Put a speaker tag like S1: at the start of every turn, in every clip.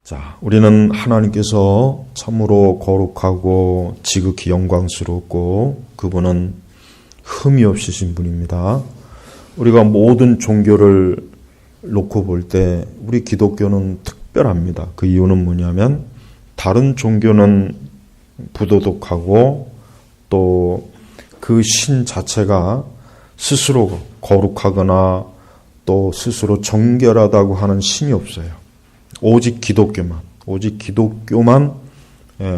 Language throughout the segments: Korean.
S1: 자, 우리는 하나님께서 참으로 거룩하고 지극히 영광스럽고 그분은 흠이 없으신 분입니다. 우리가 모든 종교를 놓고 볼 때 우리 기독교는 특별합니다. 그 이유는 뭐냐면 다른 종교는 부도덕하고 또 그 신 자체가 스스로 거룩하거나 또 스스로 정결하다고 하는 신이 없어요. 오직 기독교만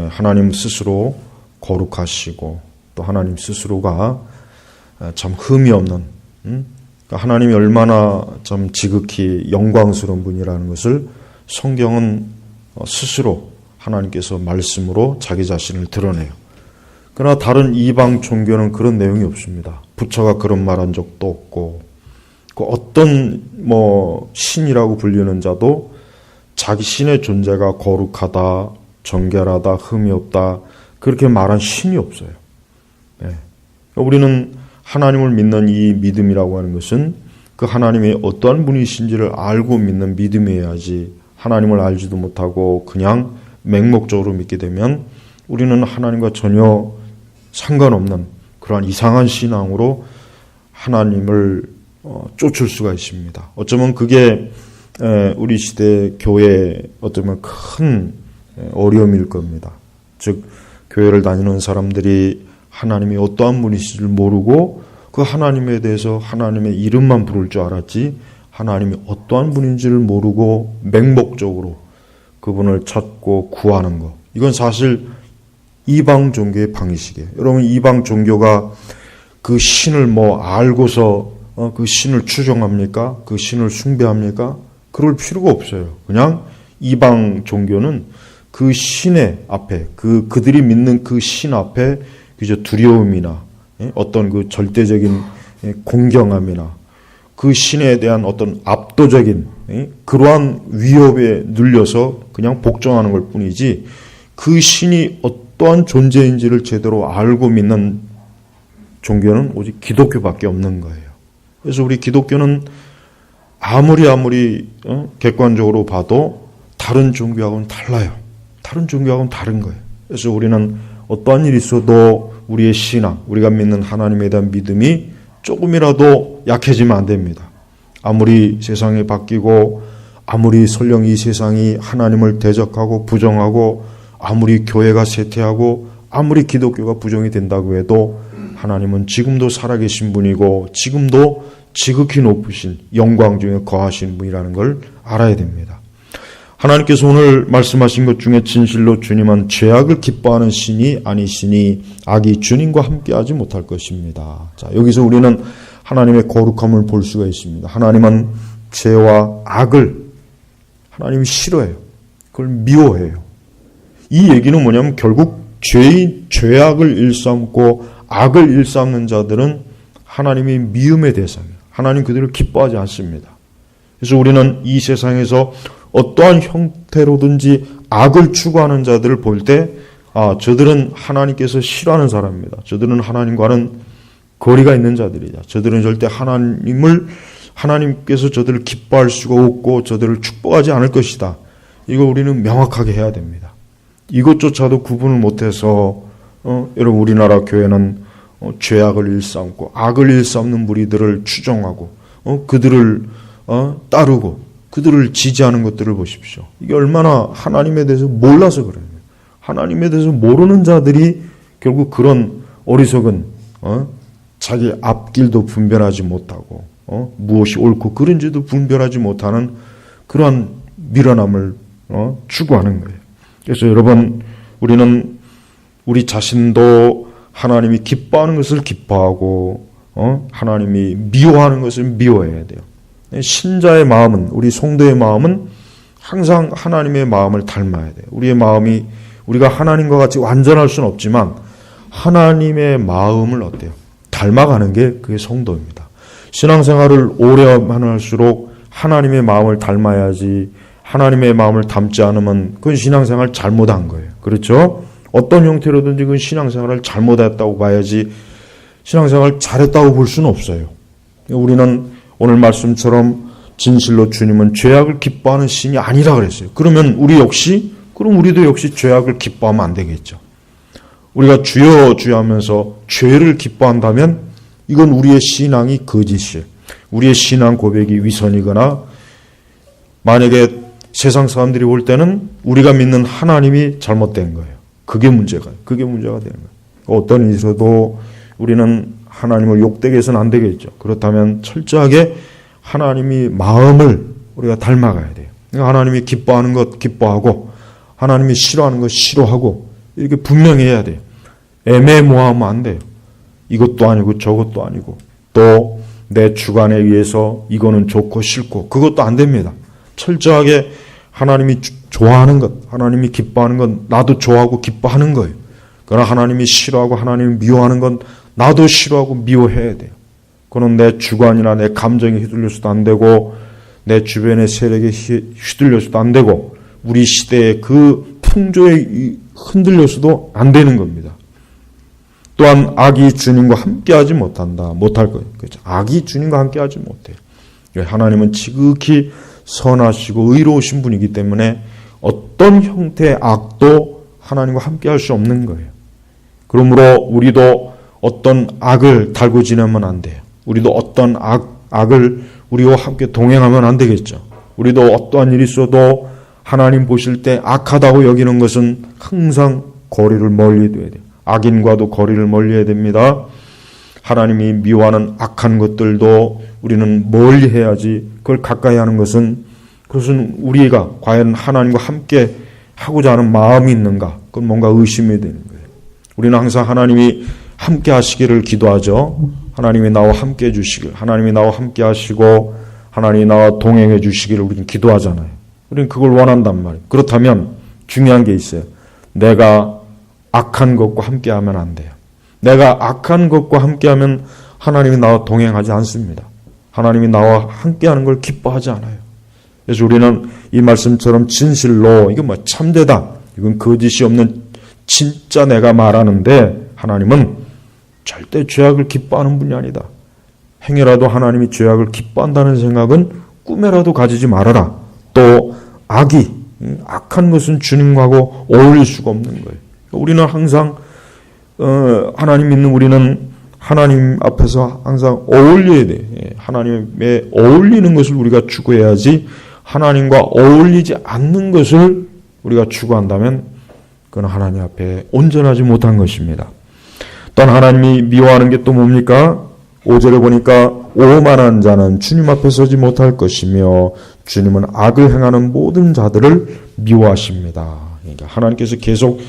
S1: 하나님 스스로 거룩하시고 또 하나님 스스로가 참 흠이 없는 하나님이 얼마나 참 지극히 영광스러운 분이라는 것을 성경은 스스로 하나님께서 말씀으로 자기 자신을 드러내요. 그러나 다른 이방 종교는 그런 내용이 없습니다. 부처가 그런 말한 적도 없고 그 어떤 신이라고 불리는 자도 자기 신의 존재가 거룩하다, 정결하다, 흠이 없다 그렇게 말한 신이 없어요. 네. 우리는 하나님을 믿는 이 믿음이라고 하는 것은 그 하나님이 어떠한 분이신지를 알고 믿는 믿음이어야지 하나님을 알지도 못하고 그냥 맹목적으로 믿게 되면 우리는 하나님과 전혀 상관없는 그러한 이상한 신앙으로 하나님을 쫓을 수가 있습니다. 어쩌면 그게 우리 시대 교회의 어쩌면 큰 어려움일 겁니다. 즉 교회를 다니는 사람들이 하나님이 어떠한 분이신지를 모르고 그 하나님에 대해서 하나님의 이름만 부를 줄 알았지 하나님이 어떠한 분인지를 모르고 맹목적으로 그분을 찾고 구하는 것. 이건 사실 이방 종교의 방식이에요. 여러분 이방 종교가 그 신을 알고서 그 신을 추종합니까? 그 신을 숭배합니까? 그럴 필요가 없어요. 그냥 이방 종교는 그 신의 앞에 그들이 믿는 그 신 앞에 그저 두려움이나 어떤 그 절대적인 공경함이나 그 신에 대한 어떤 압도적인 그러한 위협에 눌려서 그냥 복종하는 것 뿐이지 그 신이 어떠한 존재인지를 제대로 알고 믿는 종교는 오직 기독교밖에 없는 거예요. 그래서 우리 기독교는 아무리 객관적으로 봐도 다른 종교하고는 달라요. 다른 종교하고는 다른 거예요. 그래서 우리는 어떠한 일이 있어도 우리의 신앙, 우리가 믿는 하나님에 대한 믿음이 조금이라도 약해지면 안 됩니다. 아무리 세상이 바뀌고 아무리 설령 이 세상이 하나님을 대적하고 부정하고 아무리 교회가 쇠퇴하고 아무리 기독교가 부정이 된다고 해도 하나님은 지금도 살아계신 분이고 지금도 지극히 높으신 영광 중에 거하신 분이라는 걸 알아야 됩니다. 하나님께서 오늘 말씀하신 것 중에 진실로 주님은 죄악을 기뻐하는 신이 아니시니 악이 주님과 함께하지 못할 것입니다. 자, 여기서 우리는 하나님의 거룩함을 볼 수가 있습니다. 하나님은 죄와 악을 하나님이 싫어해요. 그걸 미워해요. 이 얘기는 뭐냐면 결국 죄악을 일삼고 악을 일삼는 자들은 하나님이 미움의 대상이에요. 하나님 그들을 기뻐하지 않습니다. 그래서 우리는 이 세상에서 어떠한 형태로든지 악을 추구하는 자들을 볼 때 저들은 하나님께서 싫어하는 사람입니다. 저들은 하나님과는 거리가 있는 자들이다. 저들은 절대 하나님께서 저들을 기뻐할 수가 없고 저들을 축복하지 않을 것이다. 이거 우리는 명확하게 해야 됩니다. 이것조차도 구분을 못해서 여러분 우리나라 교회는 죄악을 일삼고 악을 일삼는 무리들을 추종하고 그들을 따르고 그들을 지지하는 것들을 보십시오. 이게 얼마나 하나님에 대해서 몰라서 그래요. 하나님에 대해서 모르는 자들이 결국 그런 어리석은 자기 앞길도 분별하지 못하고 무엇이 옳고 그른지도 분별하지 못하는 그러한 미련함을 추구하는 거예요. 그래서 여러분 우리는 우리 자신도 하나님이 기뻐하는 것을 기뻐하고 하나님이 미워하는 것을 미워해야 돼요. 신자의 마음은 우리 성도의 마음은 항상 하나님의 마음을 닮아야 돼요. 우리의 마음이 우리가 하나님과 같이 완전할 수는 없지만 하나님의 마음을 어때요? 닮아가는 게 그게 성도입니다. 신앙생활을 오래만 할수록 하나님의 마음을 닮아야지 하나님의 마음을 닮지 않으면 그건 신앙생활 잘못한 거예요. 그렇죠? 어떤 형태로든지 그건 신앙생활을 잘못했다고 봐야지 신앙생활 잘했다고 볼 수는 없어요. 우리는 오늘 말씀처럼 진실로 주님은 죄악을 기뻐하는 신이 아니라 그랬어요. 그러면 우리도 역시 죄악을 기뻐하면 안 되겠죠. 우리가 주여 주여 하면서 죄를 기뻐한다면 이건 우리의 신앙이 거짓이에요. 우리의 신앙 고백이 위선이거나 만약에 세상 사람들이 볼 때는 우리가 믿는 하나님이 잘못된 거예요. 그게 문제가 되는 거예요. 어떤 일에서도 우리는 하나님을 욕되게 해서는 안 되겠죠. 그렇다면 철저하게 하나님이 마음을 우리가 닮아가야 돼요. 그러니까 하나님이 기뻐하는 것 기뻐하고 하나님이 싫어하는 것 싫어하고 이렇게 분명히 해야 돼요. 애매모호하면 안 돼요. 이것도 아니고 저것도 아니고 또 내 주관에 의해서 이거는 좋고 싫고 그것도 안 됩니다. 철저하게 하나님이 좋아하는 것, 하나님이 기뻐하는 건 나도 좋아하고 기뻐하는 거예요. 그러나 하나님이 싫어하고 하나님이 미워하는 건 나도 싫어하고 미워해야 돼요. 그건 내 주관이나 내 감정에 휘둘려서도 안 되고 내 주변의 세력에 휘둘려서도 안 되고 우리 시대의 그 풍조에 흔들려서도 안 되는 겁니다. 또한 악이 주님과 함께하지 못할 거예요. 그렇죠? 악이 주님과 함께하지 못해요. 하나님은 지극히 선하시고 의로우신 분이기 때문에 어떤 형태의 악도 하나님과 함께할 수 없는 거예요. 그러므로 우리도 어떤 악을 달고 지내면 안 돼요. 우리도 어떤 악을 우리와 함께 동행하면 안 되겠죠. 우리도 어떠한 일이 있어도 하나님 보실 때 악하다고 여기는 것은 항상 거리를 멀리 둬야 돼요. 악인과도 거리를 멀리해야 됩니다. 하나님이 미워하는 악한 것들도 우리는 멀리 해야지 그걸 가까이 하는 것은 그것은 우리가 과연 하나님과 함께 하고자 하는 마음이 있는가? 그건 뭔가 의심이 되는 거예요. 우리는 항상 하나님이 함께 하시기를 기도하죠. 하나님이 나와 함께 해 주시길, 하나님이 나와 함께 하시고 하나님이 나와 동행해 주시기를 우리는 기도하잖아요. 우리는 그걸 원한단 말이에요. 그렇다면 중요한 게 있어요. 내가 악한 것과 함께하면 안 돼요. 내가 악한 것과 함께하면 하나님이 나와 동행하지 않습니다. 하나님이 나와 함께하는 걸 기뻐하지 않아요. 그래서 우리는 이 말씀처럼 진실로 이건 참되다. 이건 거짓이 없는 진짜 내가 말하는데 하나님은 절대 죄악을 기뻐하는 분이 아니다. 행여라도 하나님이 죄악을 기뻐한다는 생각은 꿈에라도 가지지 말아라. 또 악한 것은 주님하고 어울릴 수가 없는 거예요. 우리는 항상 하나님 믿는 우리는 하나님 앞에서 항상 어울려야 돼. 하나님에 어울리는 것을 우리가 추구해야지 하나님과 어울리지 않는 것을 우리가 추구한다면 그건 하나님 앞에 온전하지 못한 것입니다. 또한 하나님이 미워하는 게 또 뭡니까? 5절에 보니까 오만한 자는 주님 앞에 서지 못할 것이며 주님은 악을 행하는 모든 자들을 미워하십니다. 그러니까 하나님께서 계속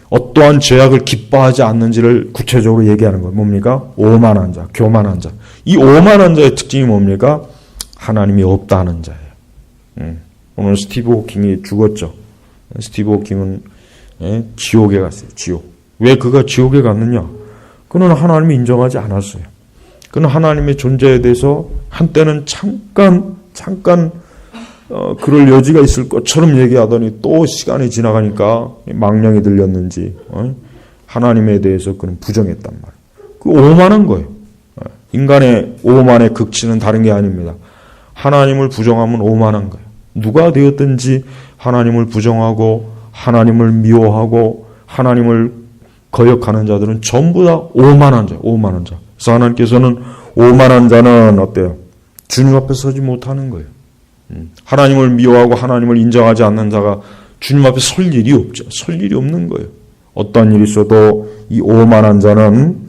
S1: 어떠한 죄악을 기뻐하지 않는지를 구체적으로 얘기하는 거예요. 뭡니까? 오만한 자, 교만한 자. 이 오만한 자의 특징이 뭡니까? 하나님이 없다 하는 자예요. 오늘 스티브 호킹이 죽었죠. 스티브 호킹은 지옥에 갔어요. 지옥. 왜 그가 지옥에 갔느냐? 그는 하나님이 인정하지 않았어요. 그는 하나님의 존재에 대해서 한때는 잠깐 그럴 여지가 있을 것처럼 얘기하더니 또 시간이 지나가니까 망령이 들렸는지 하나님에 대해서 그는 부정했단 말이에요. 그 오만한 거예요. 인간의 오만의 극치는 다른 게 아닙니다. 하나님을 부정하면 오만한 거예요. 누가 되었든지 하나님을 부정하고 하나님을 미워하고 하나님을 거역하는 자들은 전부 다 오만한 자예요. 오만한 자. 그래서 하나님께서는 오만한 자는 어때요? 주님 앞에 서지 못하는 거예요. 하나님을 미워하고 하나님을 인정하지 않는 자가 주님 앞에 설 일이 없죠. 설 일이 없는 거예요. 어떤 일이 있어도 이 오만한 자는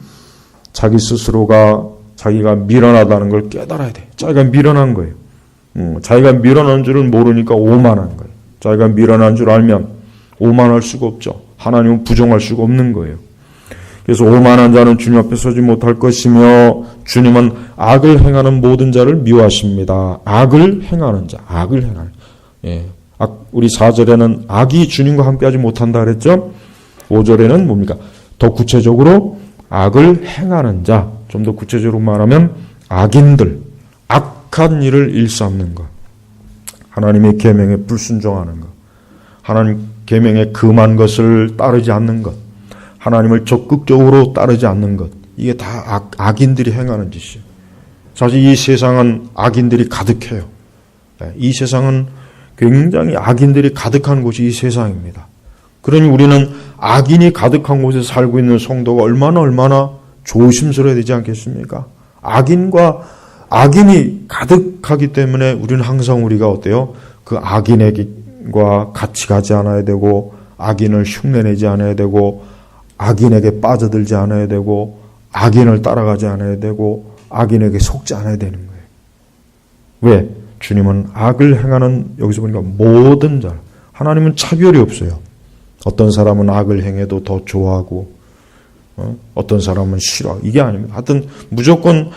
S1: 자기 스스로가 자기가 미련하다는 걸 깨달아야 돼. 자기가 미련한 거예요. 자기가 미련한 줄을 모르니까 오만한 거예요. 자기가 미련한 줄 알면 오만할 수가 없죠. 하나님은 부정할 수가 없는 거예요. 그래서 오만한 자는 주님 앞에 서지 못할 것이며 주님은 악을 행하는 모든 자를 미워하십니다. 악을 행하는 자, 악을 행하는. 우리 4절에는 악이 주님과 함께하지 못한다 그랬죠. 5절에는 뭡니까? 더 구체적으로 악을 행하는 자, 좀 더 구체적으로 말하면 악인들, 악한 일을 일삼는 것, 하나님의 계명에 불순종하는 것, 하나님 계명에 금한 것을 따르지 않는 것, 하나님을 적극적으로 따르지 않는 것, 이게 다 악인들이 행하는 짓이에요. 사실 이 세상은 악인들이 가득해요. 이 세상은 굉장히 악인들이 가득한 곳이 이 세상입니다. 그러니 우리는 악인이 가득한 곳에 살고 있는 성도가 얼마나 조심스러워야 되지 않겠습니까? 악인이 가득하기 때문에 우리는 항상 우리가 어때요? 그 악인과 같이 가지 않아야 되고, 악인을 흉내내지 않아야 되고, 악인에게 빠져들지 않아야 되고, 악인을 따라가지 않아야 되고, 악인에게 속지 않아야 되는 거예요. 왜? 주님은 악을 행하는, 여기서 보니까 모든 자, 하나님은 차별이 없어요. 어떤 사람은 악을 행해도 더 좋아하고, 어떤 사람은 싫어. 이게 아닙니다. 하여튼 무조건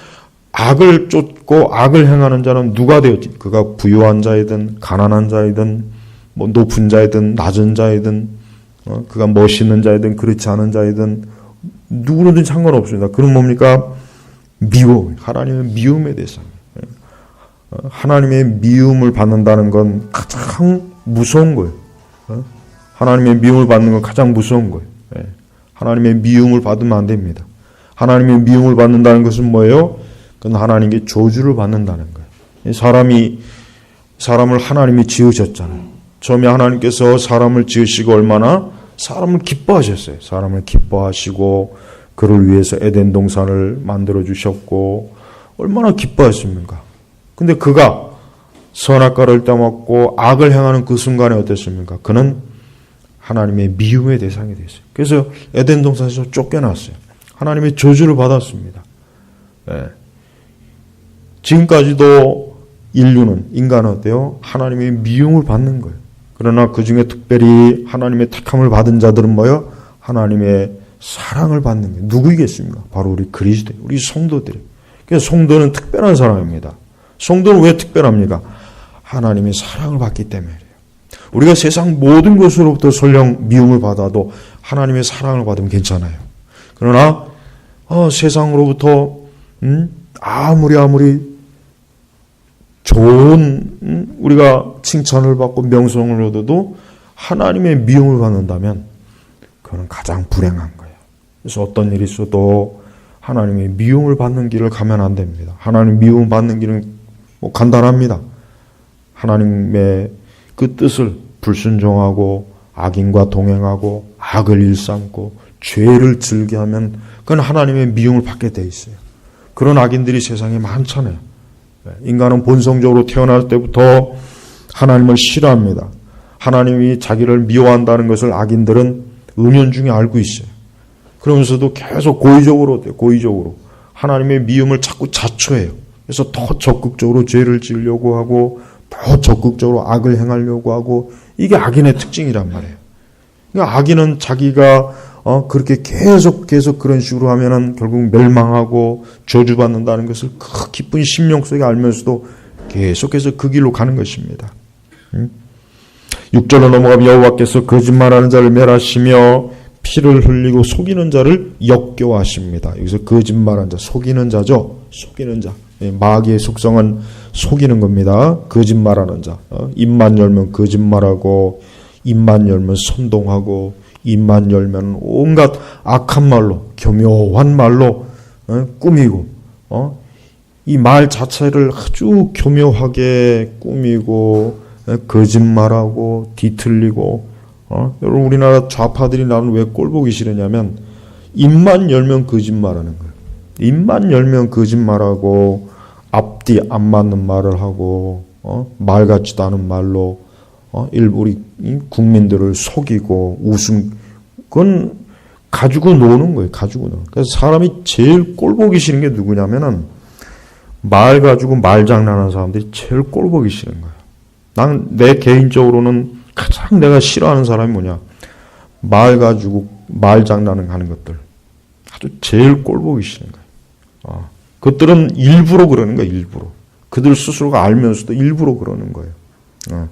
S1: 악을 쫓고 악을 행하는 자는 누가 되었지? 그가 부유한 자이든 가난한 자이든 뭐 높은 자이든 낮은 자이든 그가 멋있는 자이든 그렇지 않은 자이든 누구든지 상관없습니다. 그럼 뭡니까? 미움. 하나님의 미움에 대해서. 하나님의 미움을 받는다는 건 가장 무서운 거예요. 하나님의 미움을 받는 건 가장 무서운 거예요. 하나님의 미움을 받으면 안 됩니다. 하나님의 미움을 받는다는 것은 뭐예요? 그건 하나님께 저주를 받는다는 거예요. 사람을 하나님이 지으셨잖아요. 처음에 하나님께서 사람을 지으시고 얼마나 사람을 기뻐하셨어요. 사람을 기뻐하시고 그를 위해서 에덴 동산을 만들어 주셨고 얼마나 기뻐했습니까? 근데 그가 선악과를 따먹고 악을 행하는 그 순간에 어땠습니까? 그는 하나님의 미움의 대상이 됐어요. 그래서 에덴 동산에서 쫓겨났어요. 하나님의 저주를 받았습니다. 지금까지도 인간은 어때요? 하나님의 미움을 받는 거예요. 그러나 그 중에 특별히 하나님의 택함을 받은 자들은 뭐예요? 하나님의 사랑을 받는 거예요. 누구이겠습니까? 바로 우리 그리스도, 우리 성도들이에요. 그래서 성도는 특별한 사람입니다. 성도는 왜 특별합니까? 하나님의 사랑을 받기 때문이에요. 우리가 세상 모든 것으로부터 설령 미움을 받아도 하나님의 사랑을 받으면 괜찮아요. 그러나 세상으로부터 아무리 좋은 우리가 칭찬을 받고 명성을 얻어도 하나님의 미움을 받는다면 그건 가장 불행한 거예요. 그래서 어떤 일이 있어도 하나님의 미움을 받는 길을 가면 안 됩니다. 하나님 미움을 받는 길은 간단합니다. 하나님의 그 뜻을 불순종하고 악인과 동행하고 악을 일삼고 죄를 즐겨하면 그건 하나님의 미움을 받게 돼 있어요. 그런 악인들이 세상에 많잖아요. 인간은 본성적으로 태어날 때부터 하나님을 싫어합니다. 하나님이 자기를 미워한다는 것을 악인들은 은연중에 알고 있어요. 그러면서도 계속 고의적으로 하나님의 미움을 자꾸 자초해요. 그래서 더 적극적으로 죄를 지으려고 하고 더 적극적으로 악을 행하려고 하고 이게 악인의 특징이란 말이에요. 그러니까 악인은 자기가 그렇게 계속 그런 식으로 하면은 결국 멸망하고 저주받는다는 것을 그 깊은 심령 속에 알면서도 계속해서 그 길로 가는 것입니다. 6절로 넘어가면 여호와께서 거짓말하는 자를 멸하시며 피를 흘리고 속이는 자를 역겨워하십니다. 여기서 거짓말하는 자, 속이는 자죠. 속이는 자. 마귀의 속성은 속이는 겁니다. 거짓말하는 자. 입만 열면 거짓말하고 입만 열면 선동하고 입만 열면 온갖 악한 말로 교묘한 말로 꾸미고 이 말 자체를 아주 교묘하게 꾸미고 거짓말하고 뒤틀리고 여러분 우리나라 좌파들이 나는 왜 꼴보기 싫으냐면 입만 열면 거짓말하는 거예요. 입만 열면 거짓말하고 앞뒤 안 맞는 말을 하고 말 같지도 않은 말로 일부 우리 국민들을 속이고 그건 가지고 노는 거예요. 가지고 노는. 그래서 사람이 제일 꼴보기 싫은 게 누구냐면은 말 가지고 말장난하는 사람들이 제일 꼴보기 싫은 거예요. 내 개인적으로는 가장 내가 싫어하는 사람이 뭐냐? 말 가지고 말장난을 하는 것들. 아주 제일 꼴보기 싫은 거예요. 그것들은 일부러 그러는 거예요. 일부러. 그들 스스로가 알면서도 일부러 그러는 거예요.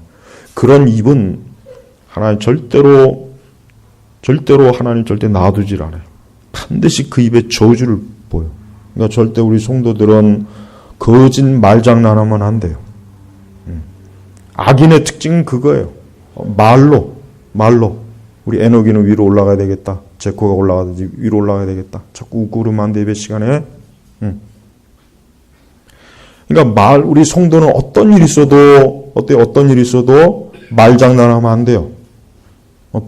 S1: 그런 입은 하나님 절대로 하나님 절대 놔두질 않아요. 반드시 그 입에 저주를 보여. 그러니까 절대 우리 성도들은 거짓 말장난하면 안 돼요. 악인의 특징은 그거예요. 말로 우리 에녹이는 위로 올라가야 되겠다. 제코가 올라가든지 위로 올라가야 되겠다. 자꾸 웃고 그러면 안 돼. 예배 시간에. 그러니까 우리 성도는 어떤 일이 있어도, 어떤 일이 있어도 말장난하면 안 돼요.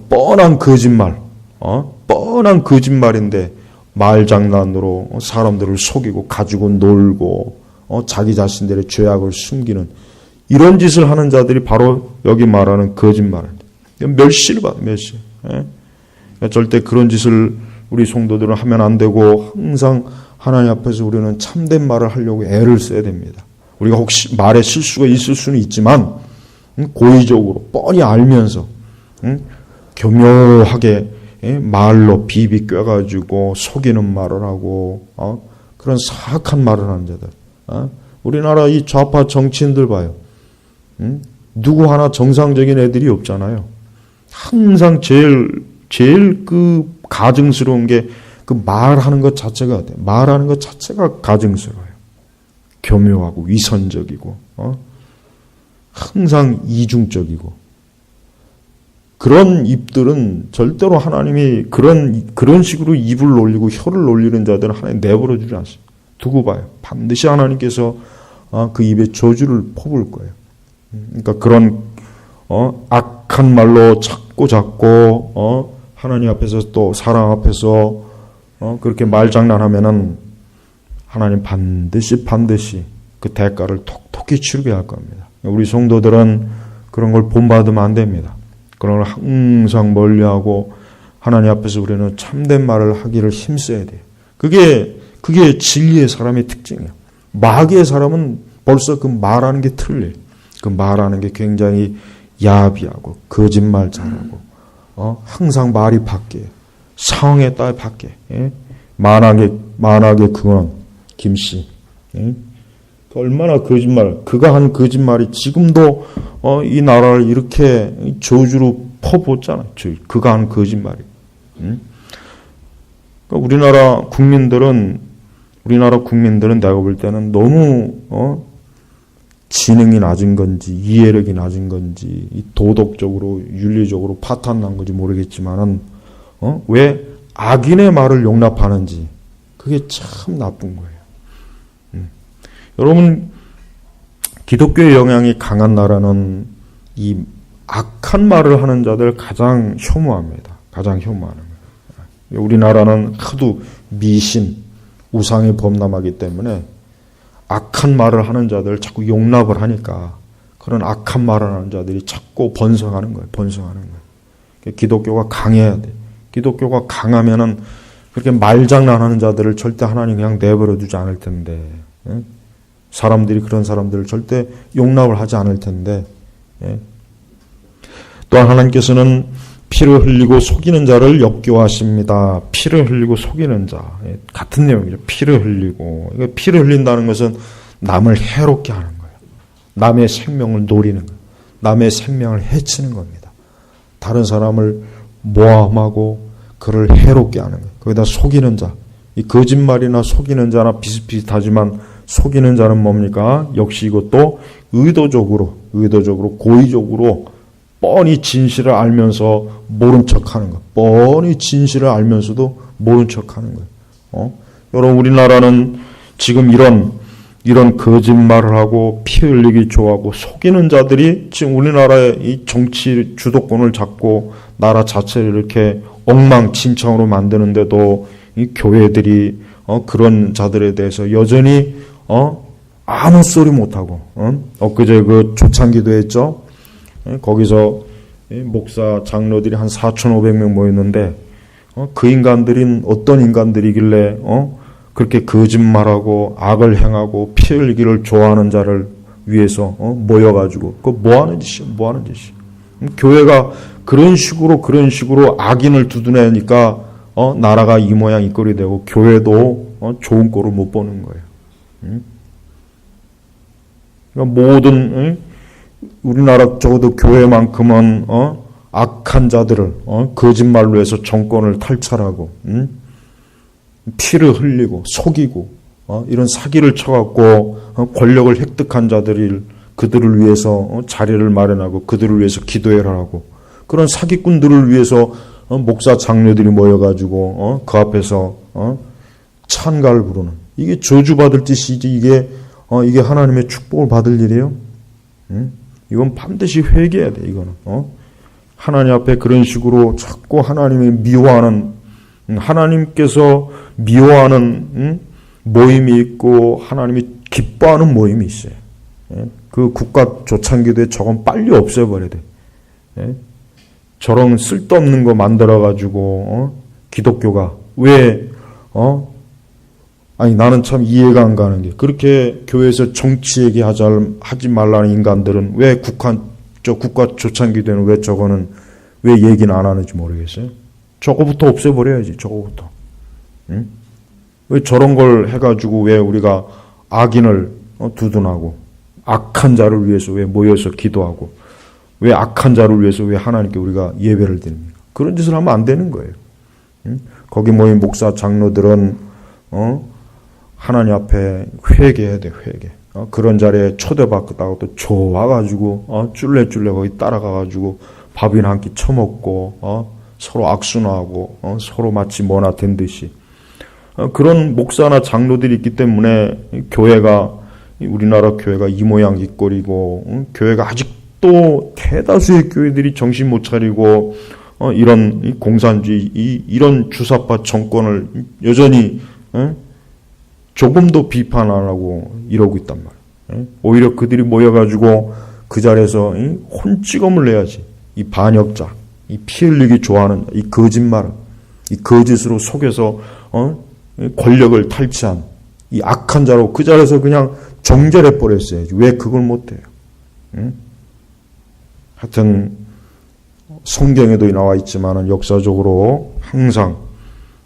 S1: 뻔한 거짓말, 뻔한 거짓말인데 말장난으로 사람들을 속이고 가지고 놀고, 자기 자신들의 죄악을 숨기는 이런 짓을 하는 자들이 바로 여기 말하는 거짓말입니다. 멸시를 받아, 멸시. 절대 그런 짓을 우리 성도들은 하면 안 되고 항상 하나님 앞에서 우리는 참된 말을 하려고 애를 써야 됩니다. 우리가 혹시 말에 실수가 있을 수는 있지만 고의적으로 뻔히 알면서 교묘하게 말로 비비 꿰가지고 속이는 말을 하고 그런 사악한 말을 하는 자들. 우리나라 이 좌파 정치인들 봐요. 누구 하나 정상적인 애들이 없잖아요. 항상 제일 그 가증스러운 게 그 말하는 것 자체가 돼. 말하는 것 자체가 가증스러워요. 교묘하고 위선적이고, 항상 이중적이고. 그런 입들은 절대로 하나님이 그런 식으로 입을 놀리고 혀를 놀리는 자들은 하나님 내버려 주지 않습니다. 두고 봐요. 반드시 하나님께서 그 입에 저주를 퍼부을 거예요. 그러니까 그런 악한 말로 자꾸 하나님 앞에서 또 사람 앞에서 그렇게 말장난하면은 하나님 반드시 그 대가를 톡톡히 치르게 할 겁니다. 우리 성도들은 그런 걸 본받으면 안 됩니다. 그런 걸 항상 멀리하고 하나님 앞에서 우리는 참된 말을 하기를 힘써야 돼요. 그게 진리의 사람의 특징이에요. 마귀의 사람은 벌써 그 말하는 게 틀려요. 그 말하는 게 굉장히 야비하고 거짓말 잘하고 항상 말이 바뀌어요. 상황에 따라 바뀌어요. 만악의 근원 김씨 얼마나 거짓말, 그가 한 거짓말이 지금도 이 나라를 이렇게 저주로 퍼붓잖아요. 그가 한 거짓말이. 그러니까 우리나라 국민들은 내가 볼 때는 너무 지능이 낮은 건지 이해력이 낮은 건지 도덕적으로 윤리적으로 파탄난 건지 모르겠지만은 왜 악인의 말을 용납하는지 그게 참 나쁜 거예요. 여러분 기독교의 영향이 강한 나라는 이 악한 말을 하는 자들 가장 혐오합니다. 가장 혐오하는 거예요. 우리나라는 하도 미신, 우상에 범람하기 때문에 악한 말을 하는 자들 자꾸 용납을 하니까 그런 악한 말을 하는 자들이 자꾸 번성하는 거예요. 기독교가 강해야 돼. 기독교가 강하면은 그렇게 말장난하는 자들을 절대 하나님 그냥 내버려 두지 않을 텐데, 사람들이 그런 사람들을 절대 용납을 하지 않을 텐데, 또한 하나님께서는 피를 흘리고 속이는 자를 역겨워하십니다. 피를 흘리고 속이는 자. 같은 내용이죠. 피를 흘리고. 피를 흘린다는 것은 남을 해롭게 하는 거예요. 남의 생명을 노리는 거예요. 남의 생명을 해치는 겁니다. 다른 사람을 모함하고 그를 해롭게 하는 거예요. 거기다 속이는 자. 이 거짓말이나 속이는 자나 비슷비슷하지만 속이는 자는 뭡니까? 역시 이것도 의도적으로 고의적으로 뻔히 진실을 알면서 모른 척하는 것. 뻔히 진실을 알면서도 모른 척하는 거예요. 여러분 우리나라는 지금 이런 거짓말을 하고 피 흘리기 좋아하고 속이는 자들이 지금 우리나라의 이 정치 주도권을 잡고 나라 자체를 이렇게 엉망진창으로 만드는데도 이 교회들이 그런 자들에 대해서 여전히 아무 소리 못하고 엊그제 그 초창기도 했죠. 거기서 목사 장로들이 한 4,500명 모였는데 그 인간들은 어떤 인간들이길래 그렇게 거짓말하고 악을 행하고 피 흘리기를 좋아하는 자를 위해서 모여가지고 그 뭐하는 짓이야. 교회가 그런 식으로 악인을 두드내니까 나라가 이 모양 이 꼴이 되고 교회도 좋은 꼴을 못 보는 거예요. 그러니까 모든 우리나라 적어도 교회만큼은 악한 자들을 거짓말로 해서 정권을 탈찰하고 피를 흘리고 속이고 이런 사기를 쳐갖고 권력을 획득한 자들을 그들을 위해서 자리를 마련하고 그들을 위해서 기도회를 하고 그런 사기꾼들을 위해서 목사 장로들이 모여가지고 그 앞에서 찬가를 부르는 이게 저주받을 짓이지 이게 이게 하나님의 축복을 받을 일이에요? 이건 반드시 회개해야 돼, 이거는. 하나님 앞에 그런 식으로 자꾸 하나님이 미워하는, 하나님께서 미워하는 모임이 있고 하나님이 기뻐하는 모임이 있어요. 그 국가 조창기도에 저건 빨리 없애버려야 돼. 저런 쓸데없는 거 만들어가지고 기독교가 왜 아니 나는 참 이해가 안 가는 게 그렇게 교회에서 정치 얘기하지 말라는 인간들은 왜 국가 조창기도에는 왜 저거는 왜 얘기는 안 하는지 모르겠어요. 저거부터 없애버려야지. 저거부터. 응? 왜 저런 걸 해가지고 왜 우리가 악인을 두둔하고 악한 자를 위해서 왜 모여서 기도하고 왜 악한 자를 위해서 왜 하나님께 우리가 예배를 드립니까? 그런 짓을 하면 안 되는 거예요. 응? 거기 모인 목사 장로들은 하나님 앞에 회개해야 돼. 회개. 그런 자리에 초대받다가 또 좋아가지고 쫄래쫄래 거기 따라가가지고 밥이나 한 끼 처먹고 서로 악순화하고 서로 마치 뭐나 된 듯이 그런 목사나 장로들이 있기 때문에 교회가 우리나라 교회가 이 모양 이 꼴이고 교회가 아직도 대다수의 교회들이 정신 못 차리고 이런 공산주의 이런 주사파 정권을 여전히 조금도 비판 안 하고 이러고 있단 말이에요. 오히려 그들이 모여가지고 그 자리에서 혼찌검을 내야지. 이 반역자, 이 피 흘리기 좋아하는 이 거짓말, 이 거짓으로 속여서 권력을 탈취한 이 악한 자로 그 자리에서 그냥 정절해 버렸어야지. 왜 그걸 못해요? 하여튼 성경에도 나와 있지만은 역사적으로 항상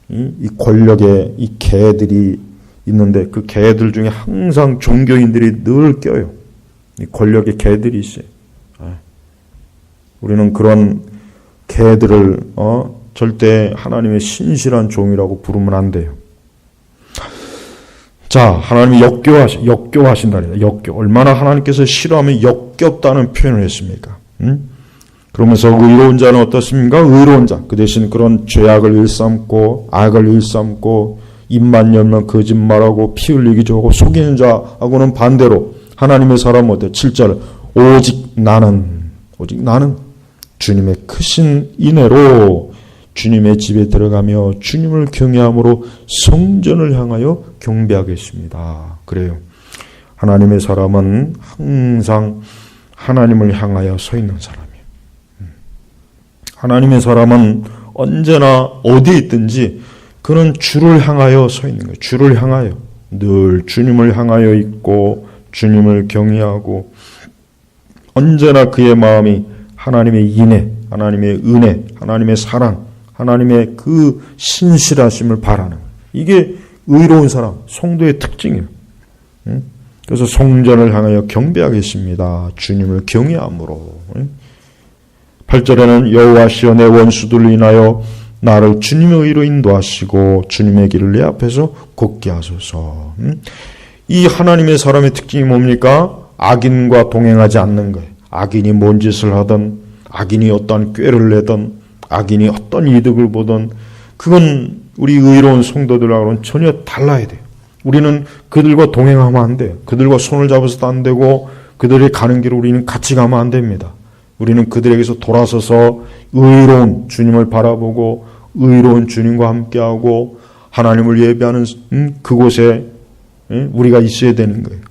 S1: 이 권력의 이 개들이 있는데 그 개들 중에 항상 종교인들이 늘 껴요. 이 권력의 개들이 있어요. 우리는 그런 개들을 절대 하나님의 신실한 종이라고 부르면 안 돼요. 자, 하나님이 역겨워하신다니. 얼마나 하나님께서 싫어하면 역겹다는 표현을 했습니까? 그러면서 의로운 자는 어떻습니까? 의로운 자. 그 대신 그런 죄악을 일삼고 악을 일삼고 입만 열면 거짓말하고 피 흘리기 좋아하고 속이는 자하고는 반대로 하나님의 사람은 어때요? 7절 오직 나는 주님의 크신 인애로 주님의 집에 들어가며 주님을 경외함으로 성전을 향하여 경배하겠습니다. 그래요. 하나님의 사람은 항상 하나님을 향하여 서 있는 사람이에요. 하나님의 사람은 언제나 어디에 있든지 그는 주를 향하여 서 있는 거예요. 주를 향하여. 늘 주님을 향하여 있고 주님을 경외하고 언제나 그의 마음이 하나님의 인애, 하나님의 은혜, 하나님의 사랑, 하나님의 그 신실하심을 바라는 거예요. 이게 의로운 사람, 성도의 특징이에요. 그래서 성전을 향하여 경배하겠습니다. 주님을 경외함으로. 8절에는 여호와시여 내 원수들로 인하여 나를 주님의 의로 인도하시고 주님의 길을 내 앞에서 걷게 하소서. 이 하나님의 사람의 특징이 뭡니까? 악인과 동행하지 않는 거예요. 악인이 뭔 짓을 하든 악인이 어떤 꾀를 내든 악인이 어떤 이득을 보든 그건 우리 의로운 성도들하고는 전혀 달라야 돼요. 우리는 그들과 동행하면 안 돼요. 그들과 손을 잡아서도 안 되고 그들이 가는 길을 우리는 같이 가면 안 됩니다. 우리는 그들에게서 돌아서서 의로운 주님을 바라보고 의로운 주님과 함께하고 하나님을 예배하는 그곳에 우리가 있어야 되는 거예요.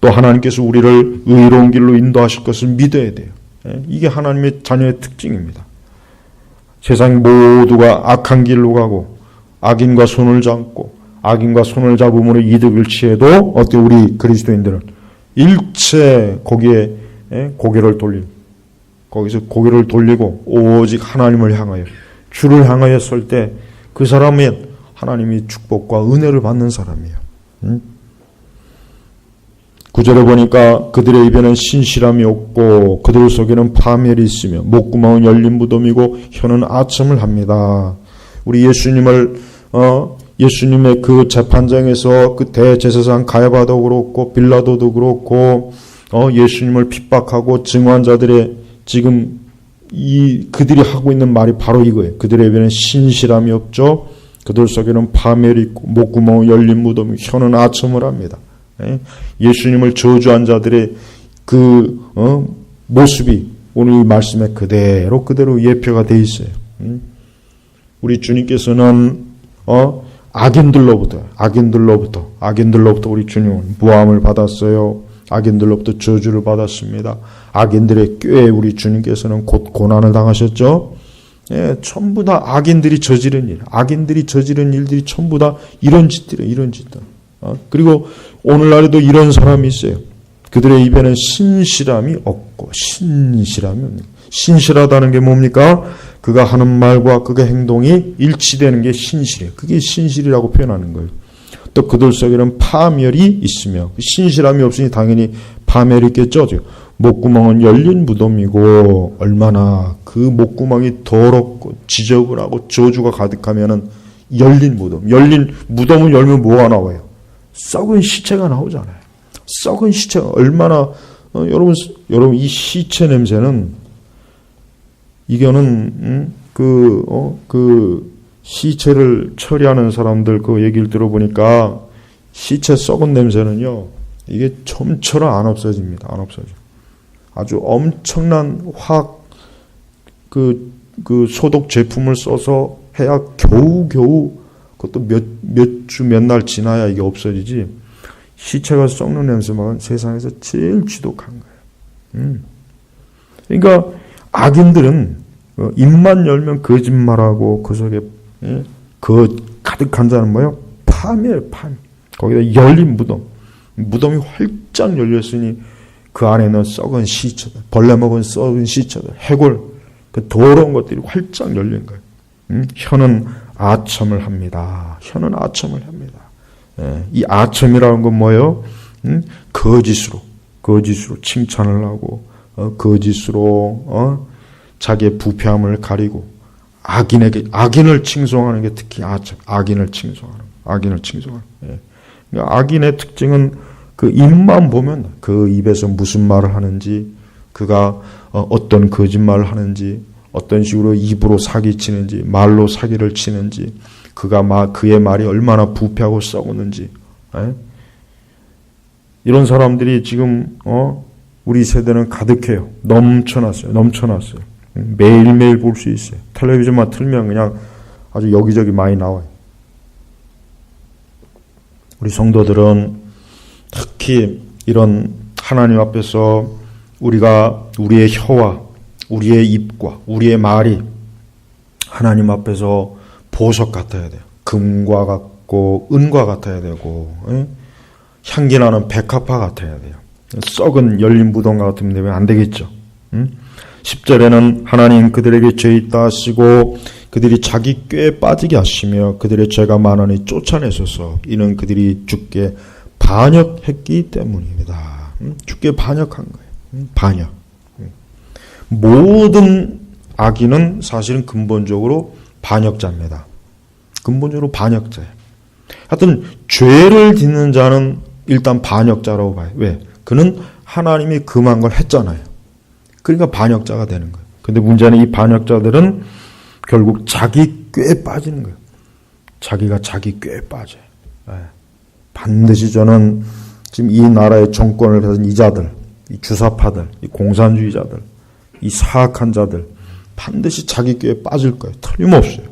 S1: 또 하나님께서 우리를 의로운 길로 인도하실 것을 믿어야 돼요. 이게 하나님의 자녀의 특징입니다. 세상 모두가 악한 길로 가고 악인과 손을 잡고 악인과 손을 잡음으로 이득을 취해도 어때 우리 그리스도인들은 일체 거기에 고개를 돌리고 거기서 고개를 돌리고 오직 하나님을 향하여 주를 향하여 설 때 그 사람은 하나님이 축복과 은혜를 받는 사람이에요. 9절에 보니까 그들의 입에는 신실함이 없고 그들 속에는 파멸이 있으며 목구멍은 열린 무덤이고 혀는 아첨을 합니다. 우리 예수님의 그 재판장에서 그 대제사장 가야바도 그렇고 빌라도도 그렇고 예수님을 핍박하고 증언자들의 지금 그들이 하고 있는 말이 바로 이거예요. 그들의 입에는 신실함이 없죠. 그들 속에는 파멸이 있고 목구멍은 열린 무덤이고 혀는 아첨을 합니다. 예수님을 저주한 자들의 모습이 오늘 이 말씀에 그대로 예표가 되어 있어요. 우리 주님께서는 악인들로부터 우리 주님은 모함을 받았어요. 악인들로부터 저주를 받았습니다. 악인들의 꾀에 우리 주님께서는 곧 고난을 당하셨죠. 전부 다 악인들이 저지른 일들이 전부 다 이런 짓들. 그리고 오늘날에도 이런 사람이 있어요. 그들의 입에는 신실함이 없고 신실하다는 게 뭡니까? 그가 하는 말과 그의 행동이 일치되는 게 신실이에요. 그게 신실이라고 표현하는 거예요. 또 그들 속에는 파멸이 있으며 신실함이 없으니 당연히 파멸이 있겠죠. 목구멍은 열린 무덤이고 얼마나 그 목구멍이 더럽고 지저분하고 저주가 가득하면은 열린 무덤을 열면 뭐가 나와요? 썩은 시체가 나오잖아요. 썩은 시체가 얼마나 여러분 이 시체 냄새는 이거는 그 시체를 처리하는 사람들 그 얘기를 들어보니까 시체 썩은 냄새는요 이게 좀처럼 안 없어집니다. 안 없어져. 아주 엄청난 그 소독 제품을 써서 해야 겨우 그것도 몇 주 몇 날 지나야 이게 없어지지. 시체가 썩는 냄새만 세상에서 제일 지독한 거예요. 그러니까 악인들은 입만 열면 거짓말하고 그 속에 가득한 자는 뭐예요? 파멸. 거기다 열린 무덤이 활짝 열렸으니 그 안에는 썩은 시체들, 벌레 먹은 썩은 시체들, 해골, 그 더러운 것들이 활짝 열린 거예요. 혀는 아첨을 합니다. 이 아첨이라는 건 뭐예요? 거짓으로 칭찬을 하고 거짓으로 자기의 부패함을 가리고 악인을 칭송하는 게 특히 아첨. 악인을 칭송하는. 그러니까 악인의 특징은 그 입만 보면 그 입에서 무슨 말을 하는지, 그가 어떤 거짓말을 하는지, 어떤 식으로 입으로 사기치는지, 말로 사기를 치는지, 그의 말이 얼마나 부패하고 썩었는지. 이런 사람들이 지금 우리 세대는 가득해요. 넘쳐났어요. 매일매일 볼 수 있어요. 텔레비전만 틀면 그냥 아주 여기저기 많이 나와요. 우리 성도들은 특히 이런 하나님 앞에서 우리의 혀와 우리의 입과 우리의 말이 하나님 앞에서 보석 같아야 돼요. 금과 같고 은과 같아야 되고 향기나는 백합화 같아야 돼요. 썩은 열린 무덤 같으면 되면 안 되겠죠. 10절에는 하나님 그들에게 죄 있다 하시고 그들이 자기 꾀에 빠지게 하시며 그들의 죄가 많으니 쫓아내소서. 이는 그들이 주께 반역했기 때문입니다. 주께 반역한 거예요. 반역. 모든 악인은 사실은 근본적으로 반역자입니다. 근본적으로 반역자예요. 하여튼 죄를 짓는 자는 일단 반역자라고 봐요. 왜? 그는 하나님이 금한 걸 했잖아요. 그러니까 반역자가 되는 거예요. 근데 문제는 이 반역자들은 결국 자기 꾀에 빠지는 거예요. 자기가 자기 꾀에 빠져요. 반드시 저는 지금 이 나라의 정권을 가진 이자들, 이 주사파들, 이 공산주의자들, 이 사악한 자들 반드시 자기 꾀에 빠질 거예요. 틀림없어요.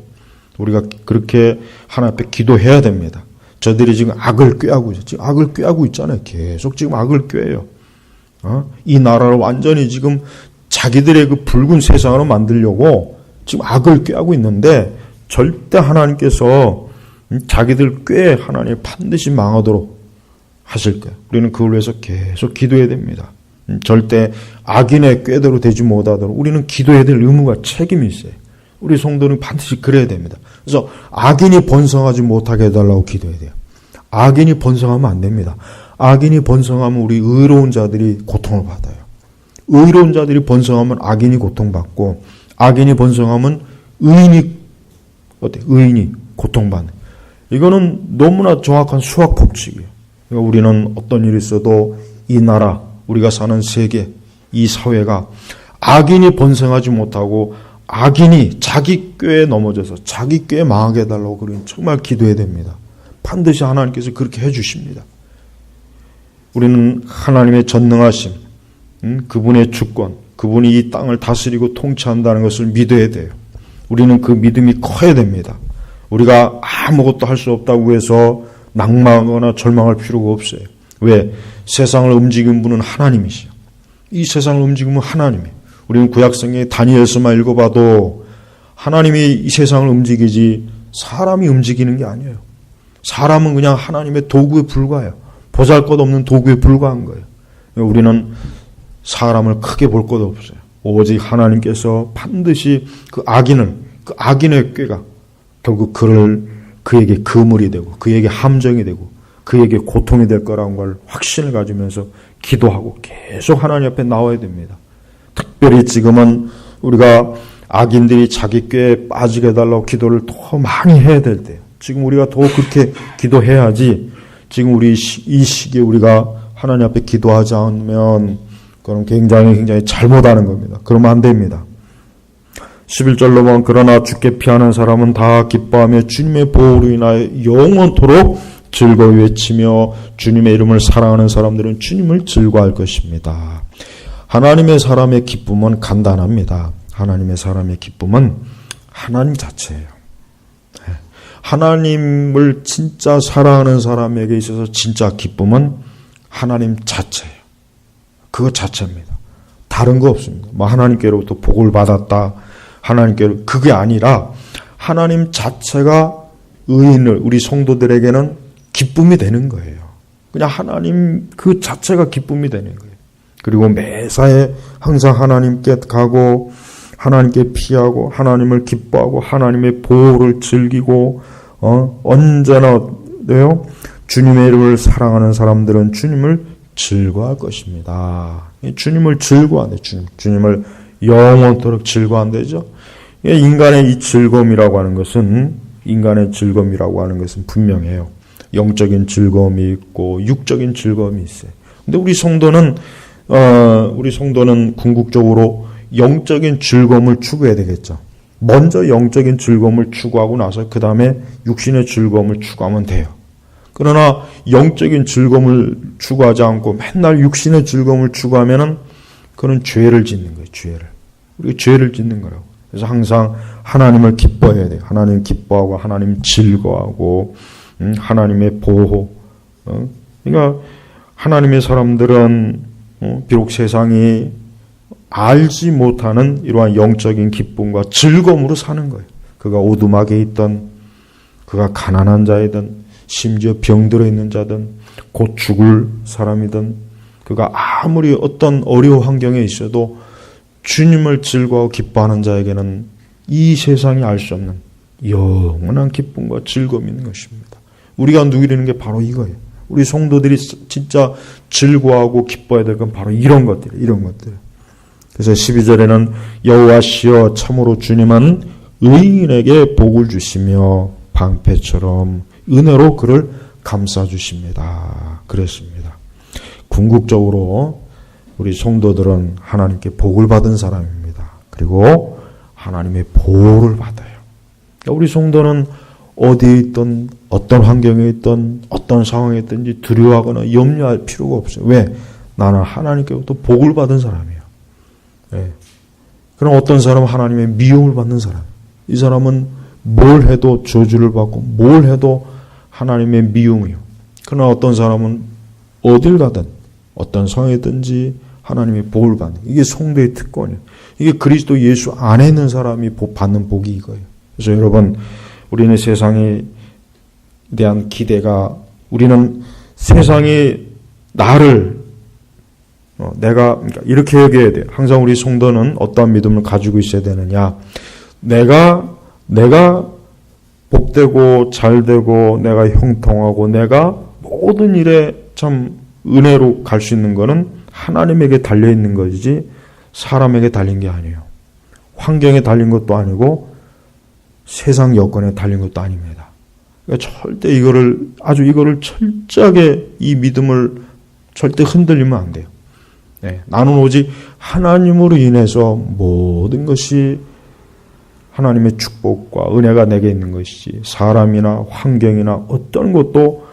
S1: 우리가 그렇게 하나님 앞에 기도해야 됩니다. 저들이 지금 악을 꾀하고 있어요. 지금 악을 꾀하고 있잖아요. 계속 지금 악을 꾀해요. 이 나라를 완전히 지금 자기들의 그 붉은 세상으로 만들려고 지금 악을 꾀하고 있는데 절대 하나님께서 자기들 꾀에 하나님 반드시 망하도록 하실 거예요. 우리는 그걸 위해서 계속 기도해야 됩니다. 절대 악인의 꾀대로 되지 못하도록 우리는 기도해야 될 의무가 책임이 있어요. 우리 성도는 반드시 그래야 됩니다. 그래서 악인이 번성하지 못하게 해달라고 기도해야 돼요. 악인이 번성하면 안 됩니다. 악인이 번성하면 우리 의로운 자들이 고통을 받아요. 의로운 자들이 번성하면 악인이 고통받고 악인이 번성하면 의인이 고통받는. 이거는 너무나 정확한 수학 법칙이에요. 그러니까 우리는 어떤 일이 있어도 이 나라, 우리가 사는 세계, 이 사회가 악인이 번성하지 못하고 악인이 자기 꾀에 넘어져서 자기 꾀에 망하게 해달라고 그러면 정말 기도해야 됩니다. 반드시 하나님께서 그렇게 해주십니다. 우리는 하나님의 전능하심, 그분의 주권, 그분이 이 땅을 다스리고 통치한다는 것을 믿어야 돼요. 우리는 그 믿음이 커야 됩니다. 우리가 아무것도 할 수 없다고 해서 낙망하거나 절망할 필요가 없어요. 왜? 세상을 움직이는 분은 하나님이시요. 이 세상을 움직이는 하나님이에요. 우리는 구약성경의 다니엘서만 읽어봐도 하나님이 이 세상을 움직이지 사람이 움직이는 게 아니에요. 사람은 그냥 하나님의 도구에 불과해요. 보잘것없는 도구에 불과한 거예요. 우리는 사람을 크게 볼 것 없어요. 오직 하나님께서 반드시 그 악인의 꾀가 결국 그에게 그물이 되고 그에게 함정이 되고 그에게 고통이 될 거라는 걸 확신을 가지면서 기도하고 계속 하나님 앞에 나와야 됩니다. 특별히 지금은 우리가 악인들이 자기 꾀에 빠지게 해달라고 기도를 더 많이 해야 될 때예요. 지금 우리가 더 그렇게 기도해야지. 지금 우리 이 시기에 우리가 하나님 앞에 기도하지 않으면 그건 굉장히 잘못하는 겁니다. 그러면 안 됩니다. 11절로 보면 그러나 주께 피하는 사람은 다 기뻐하며 주님의 보호로 인하여 영원토록 즐거이 외치며 주님의 이름을 사랑하는 사람들은 주님을 즐거워할 것입니다. 하나님의 사람의 기쁨은 간단합니다. 하나님의 사람의 기쁨은 하나님 자체예요. 하나님을 진짜 사랑하는 사람에게 있어서 진짜 기쁨은 하나님 자체예요. 그것 자체입니다. 다른 거 없습니다. 뭐 하나님께로부터 복을 받았다. 하나님께로 그게 아니라 하나님 자체가 의인을 우리 성도들에게는 기쁨이 되는 거예요. 그냥 하나님 그 자체가 기쁨이 되는 거예요. 그리고 매사에 항상 하나님께 가고 하나님께 피하고 하나님을 기뻐하고 하나님의 보호를 즐기고 언제나 주님의 이름을 사랑하는 사람들은 주님을 즐거워할 것입니다. 주님을 즐거워한대. 주님을 영원토록 즐거워한대죠. 인간의 이 즐거움이라고 하는 것은 분명해요. 영적인 즐거움이 있고 육적인 즐거움이 있어요. 근데 우리 성도는 궁극적으로 영적인 즐거움을 추구해야 되겠죠. 먼저 영적인 즐거움을 추구하고 나서 그 다음에 육신의 즐거움을 추구하면 돼요. 그러나 영적인 즐거움을 추구하지 않고 맨날 육신의 즐거움을 추구하면은 그는 죄를 짓는 거예요. 우리가 죄를 짓는 거라고. 그래서 항상 하나님을 기뻐해야 돼요. 하나님 기뻐하고 하나님 즐거워하고 하나님의 보호. 그러니까 하나님의 사람들은 비록 세상이 알지 못하는 이러한 영적인 기쁨과 즐거움으로 사는 거예요. 그가 오두막에 있던, 그가 가난한 자이든, 심지어 병들어 있는 자든, 곧 죽을 사람이든, 그가 아무리 어떤 어려운 환경에 있어도 주님을 즐거워 기뻐하는 자에게는 이 세상이 알 수 없는 영원한 기쁨과 즐거움이 있는 것입니다. 우리가 누리는 게 바로 이거예요. 우리 성도들이 진짜 즐거워하고 기뻐해야 될 건 바로 이런 것들이에요. 그래서 12절에는 여호와시여 참으로 주님은 의인에게 복을 주시며 방패처럼 은혜로 그를 감싸주십니다. 그랬습니다. 궁극적으로 우리 성도들은 하나님께 복을 받은 사람입니다. 그리고 하나님의 보호를 받아요. 그러니까 우리 성도는 어디에 있든 어떤 환경에 있든 어떤 상황에 있든지 두려워하거나 염려할 필요가 없어요. 왜? 나는 하나님께부터 복을 받은 사람이에요. 네. 그럼 어떤 사람은 하나님의 미움을 받는 사람. 이 사람은 뭘 해도 저주를 받고 뭘 해도 하나님의 미움이요. 그러나 어떤 사람은 어딜 가든 어떤 상황이든지 하나님의 복을 받는. 이게 성도의 특권이에요. 이게 그리스도 예수 안에 있는 사람이 받는 복이 이거예요. 그래서 여러분, 우리는 세상에 대한 기대가, 우리는 세상이 나를 내가 이렇게 여겨야 돼요. 항상 우리 성도는 어떠한 믿음을 가지고 있어야 되느냐. 내가 복되고 잘되고 내가 형통하고 내가 모든 일에 참 은혜로 갈 수 있는 거는 하나님에게 달려있는 것이지 사람에게 달린 게 아니에요. 환경에 달린 것도 아니고 세상 여건에 달린 것도 아닙니다. 그러니까 절대 이거를 철저하게 이 믿음을 절대 흔들리면 안 돼요. 네, 나는 오직 하나님으로 인해서 모든 것이 하나님의 축복과 은혜가 내게 있는 것이지 사람이나 환경이나 어떤 것도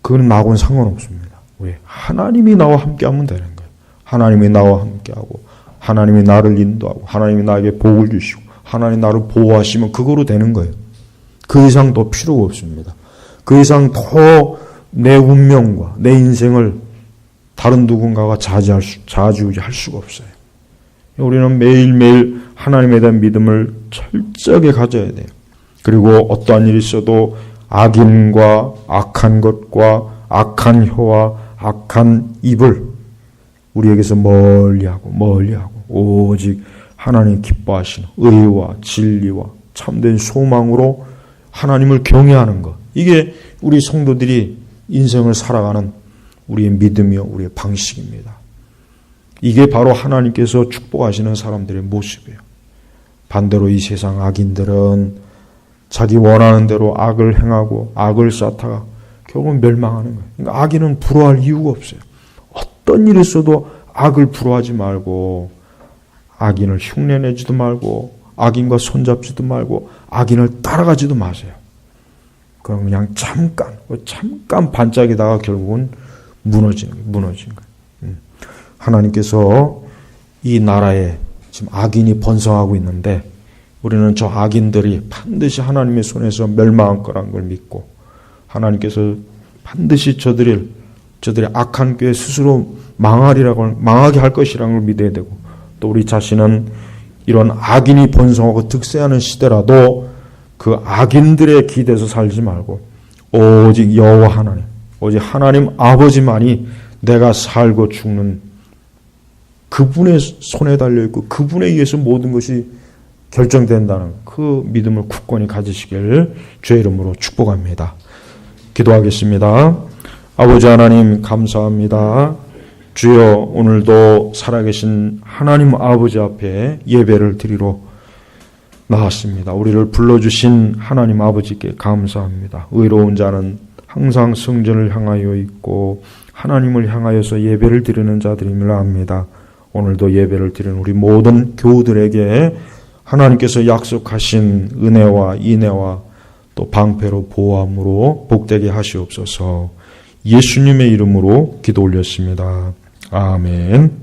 S1: 그건 나하고는 상관없습니다. 왜? 하나님이 나와 함께하면 되는 거예요. 하나님이 나와 함께하고 하나님이 나를 인도하고 하나님이 나에게 복을 주시고 하나님이 나를 보호하시면 그거로 되는 거예요. 그 이상 더 필요가 없습니다. 그 이상 더 내 운명과 내 인생을 다른 누군가가 좌지우지할 수가 없어요. 우리는 매일매일 하나님에 대한 믿음을 철저하게 가져야 돼요. 그리고 어떠한 일이 있어도 악인과 악한 것과 악한 혀와 악한 입을 우리에게서 멀리하고 오직 하나님 기뻐하시는 의와 진리와 참된 소망으로 하나님을 경외하는 것. 이게 우리 성도들이 인생을 살아가는 우리의 믿음이요 우리의 방식입니다. 이게 바로 하나님께서 축복하시는 사람들의 모습이에요. 반대로 이 세상 악인들은 자기 원하는 대로 악을 행하고 악을 쌓다가 결국은 멸망하는 거예요. 그러니까 악인은 부러워할 이유가 없어요. 어떤 일이 있어도 악을 부러워하지 말고 악인을 흉내내지도 말고 악인과 손잡지도 말고 악인을 따라가지도 마세요. 그럼 그냥 잠깐 반짝이다가 결국은 무너진 거예요. 하나님께서 이 나라에 지금 악인이 번성하고 있는데 우리는 저 악인들이 반드시 하나님의 손에서 멸망할 거라는 걸 믿고 하나님께서 반드시 저들의 악한 꾀 스스로 망하게 할 것이라는 걸 믿어야 되고 또 우리 자신은 이런 악인이 번성하고 득세하는 시대라도 그 악인들의 기대서 살지 말고 오직 여호와 하나님, 오직 하나님 아버지만이 내가 살고 죽는 그분의 손에 달려있고 그분에 의해서 모든 것이 결정된다는 그 믿음을 굳건히 가지시길 주의 이름으로 축복합니다. 기도하겠습니다. 아버지 하나님 감사합니다. 주여 오늘도 살아계신 하나님 아버지 앞에 예배를 드리러 나왔습니다. 우리를 불러주신 하나님 아버지께 감사합니다. 의로운 자는 항상 성전을 향하여 있고 하나님을 향하여서 예배를 드리는 자들임을 압니다. 오늘도 예배를 드리는 우리 모든 교우들에게 하나님께서 약속하신 은혜와 인애와 또 방패로 보호함으로 복되게 하시옵소서. 예수님의 이름으로 기도 올렸습니다. 아멘.